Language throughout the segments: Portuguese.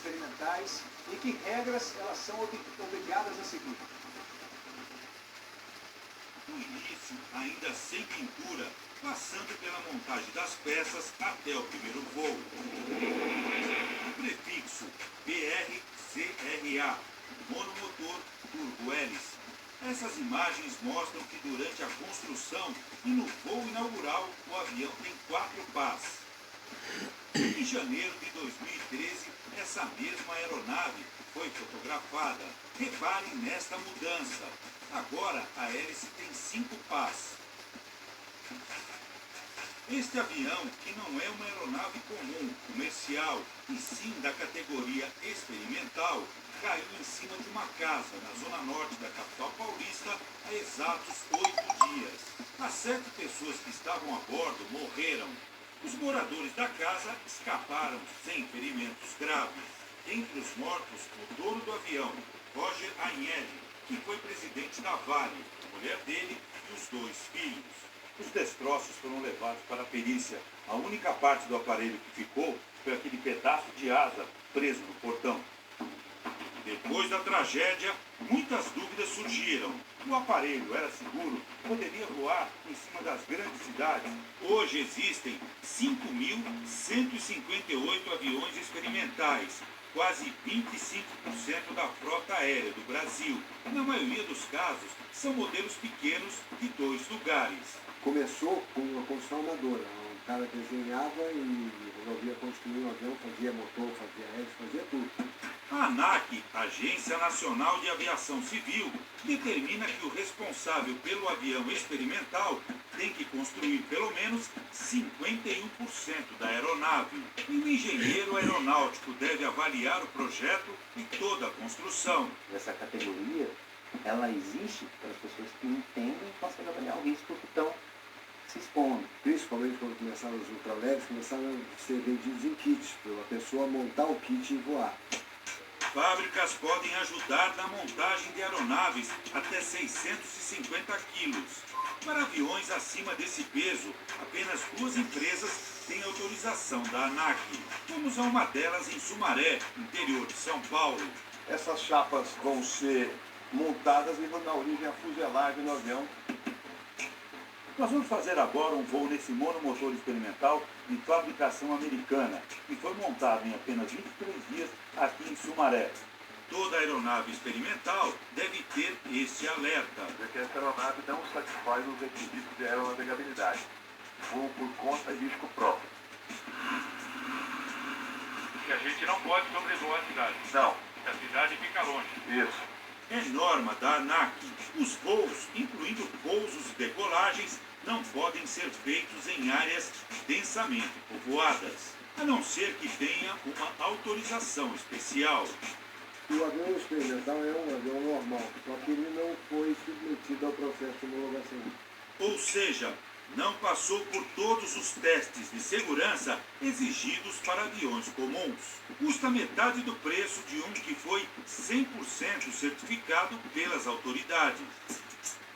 experimentais e que regras elas são obrigadas a seguir. No início, ainda sem pintura, passando pela montagem das peças até o primeiro voo. O prefixo BRCRA, monomotor turbo-hélice. Essas imagens mostram que durante a construção e no voo inaugural, o avião tem 4 pás. Em janeiro de 2013, essa mesma aeronave foi fotografada. Reparem nesta mudança. Agora a hélice tem 5 pás. Este avião, que não é uma aeronave comum, comercial, e sim da categoria experimental, caiu em cima de uma casa na zona norte da capital paulista há exatos 8 dias. As 7 pessoas que estavam a bordo morreram. Os moradores da casa escaparam sem ferimentos graves. Entre os mortos, o dono do avião, Roger Agnelli, que foi presidente da Vale, a mulher dele e os 2 filhos. Os destroços foram levados para a perícia. A única parte do aparelho que ficou foi aquele pedaço de asa preso no portão. Depois da tragédia, muitas dúvidas surgiram. O aparelho era seguro? Poderia voar em cima das grandes cidades? Hoje existem 5.158 aviões experimentais, quase 25% da frota aérea do Brasil. Na maioria dos casos, são modelos pequenos de 2 lugares. Começou com uma construção amadora. Um cara desenhava e resolvia construir um avião, fazia motor, fazia hélice, fazia tudo. A ANAC, Agência Nacional de Aviação Civil, determina que o responsável pelo avião experimental tem que construir pelo menos 51% da aeronave. E o engenheiro aeronáutico deve avaliar o projeto e toda a construção. Essa categoria, ela existe para as pessoas que entendem e conseguem avaliar o risco que estão se expondo. Principalmente quando começaram os ultraleves, começaram a ser vendidos em kits, para a pessoa montar o kit e voar. Fábricas podem ajudar na montagem de aeronaves até 650 quilos. Para aviões acima desse peso, apenas 2 empresas têm autorização da ANAC. Vamos a uma delas em Sumaré, interior de São Paulo. Essas chapas vão ser montadas e vão dar origem à fuselagem no avião. Nós vamos fazer agora um voo nesse monomotor experimental de fabricação americana, que foi montado em apenas 23 dias aqui em Sumaré. Toda aeronave experimental deve ter este alerta. Porque essa aeronave não satisfaz os requisitos de aeronavegabilidade. Voo por conta e risco próprio. Que a gente não pode sobrevoar a cidade. Não. A cidade fica longe. Isso. É norma da ANAC. Os voos, incluindo pousos e decolagens, não podem ser feitos em áreas densamente povoadas, a não ser que tenha uma autorização especial. O avião experimental é um avião normal, só que ele não foi submetido ao processo de homologação. Ou seja, não passou por todos os testes de segurança exigidos para aviões comuns. Custa metade do preço de um que foi 100% certificado pelas autoridades.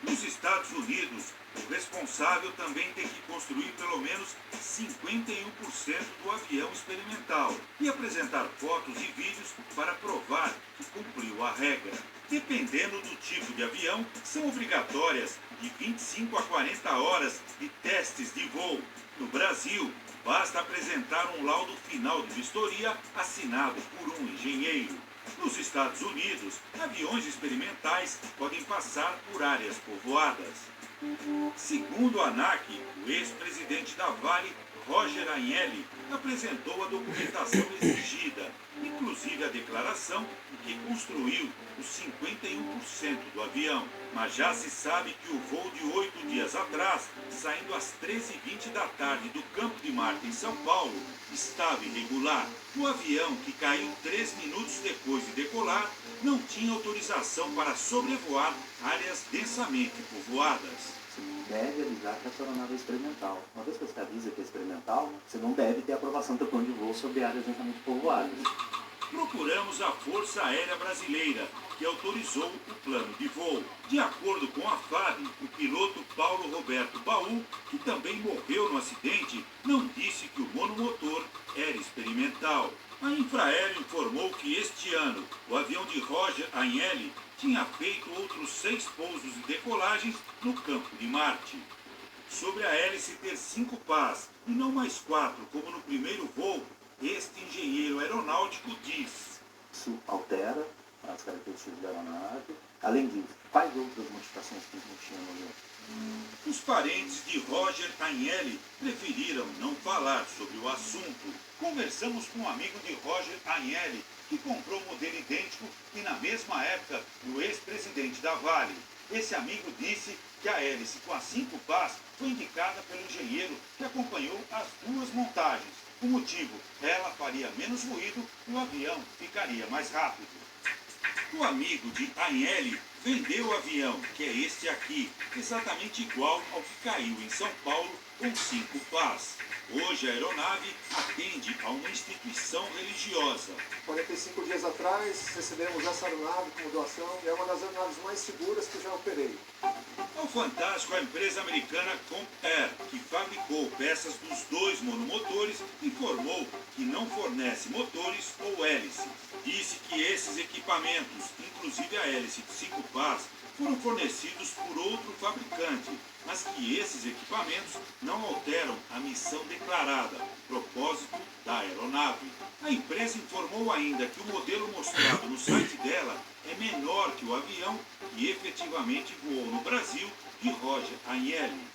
Nos Estados Unidos, o responsável também tem que construir pelo menos 51% do avião experimental e apresentar fotos e vídeos para provar que cumpriu a regra. Dependendo do tipo de avião, são obrigatórias de 25 a 40 horas de testes de voo. No Brasil, basta apresentar um laudo final de vistoria assinado por um engenheiro. Nos Estados Unidos, aviões experimentais podem passar por áreas povoadas. Segundo a ANAC, o ex-presidente da Vale, Roger Agnelli, apresentou a documentação exigida, inclusive a declaração de que construiu os 51% do avião. Mas já se sabe que o voo de 8 dias atrás, saindo às 13h20 da tarde do Campo de Marte, em São Paulo, estava irregular. O avião, que caiu 3 minutos depois de decolar, não tinha autorização para sobrevoar áreas densamente povoadas. Você deve avisar que essa aeronave é experimental. Uma vez que você avisa que é experimental, você não deve ter aprovação do plano de voo sobre áreas densamente povoadas. Procuramos a Força Aérea Brasileira, que autorizou o plano de voo. De acordo com a FAB, o piloto Paulo Roberto Baú, que também morreu no acidente, não disse que o monomotor era experimental. A Infraero informou que este ano o avião de Roger Agnelli tinha feito outros 6 pousos e decolagens no campo de Marte. Sobre a hélice ter 5 pás e não mais 4, como no primeiro voo, este engenheiro aeronáutico diz: Isso altera as características da aeronave. Além disso, quais outras modificações que não tinha no avião? Os parentes de Roger Agnelli preferiram não falar sobre o assunto. Conversamos com um amigo de Roger Agnelli, que comprou um modelo idêntico e na mesma época do ex-presidente da Vale. Esse amigo disse que a hélice com as 5 pás foi indicada pelo engenheiro que acompanhou as 2 montagens. O motivo, ela faria menos ruído e o avião ficaria mais rápido. O amigo de Agnelli vendeu o avião, que é este aqui, exatamente igual ao que caiu em São Paulo com 5 pás. Hoje a aeronave atende a uma instituição religiosa. 45 dias atrás recebemos essa aeronave como doação e é uma das aeronaves mais seguras que já operei. Ao Fantástico, a empresa americana Compair, que fabricou peças dos 2 monomotores, informou que não fornece motores ou hélices. Disse que esses equipamentos, inclusive a hélice de 5 pás, foram fornecidos por outro fabricante, mas que esses equipamentos não alteram a missão declarada, propósito da aeronave. A empresa informou ainda que o modelo mostrado no site dela é menor que o avião que efetivamente voou no Brasil de Roger Agnelli.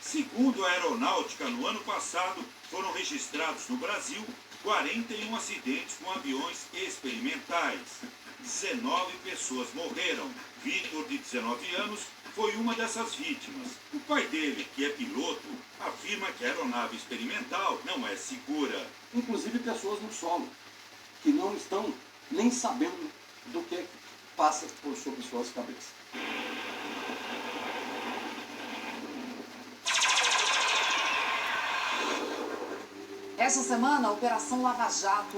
Segundo a aeronáutica, no ano passado foram registrados no Brasil 41 acidentes com aviões experimentais. 19 pessoas morreram. Vitor, de 19 anos, foi uma dessas vítimas. O pai dele, que é piloto, afirma que a aeronave experimental não é segura. Inclusive pessoas no solo, que não estão nem sabendo do que passa por sobre suas cabeças. Esta semana, a Operação Lava Jato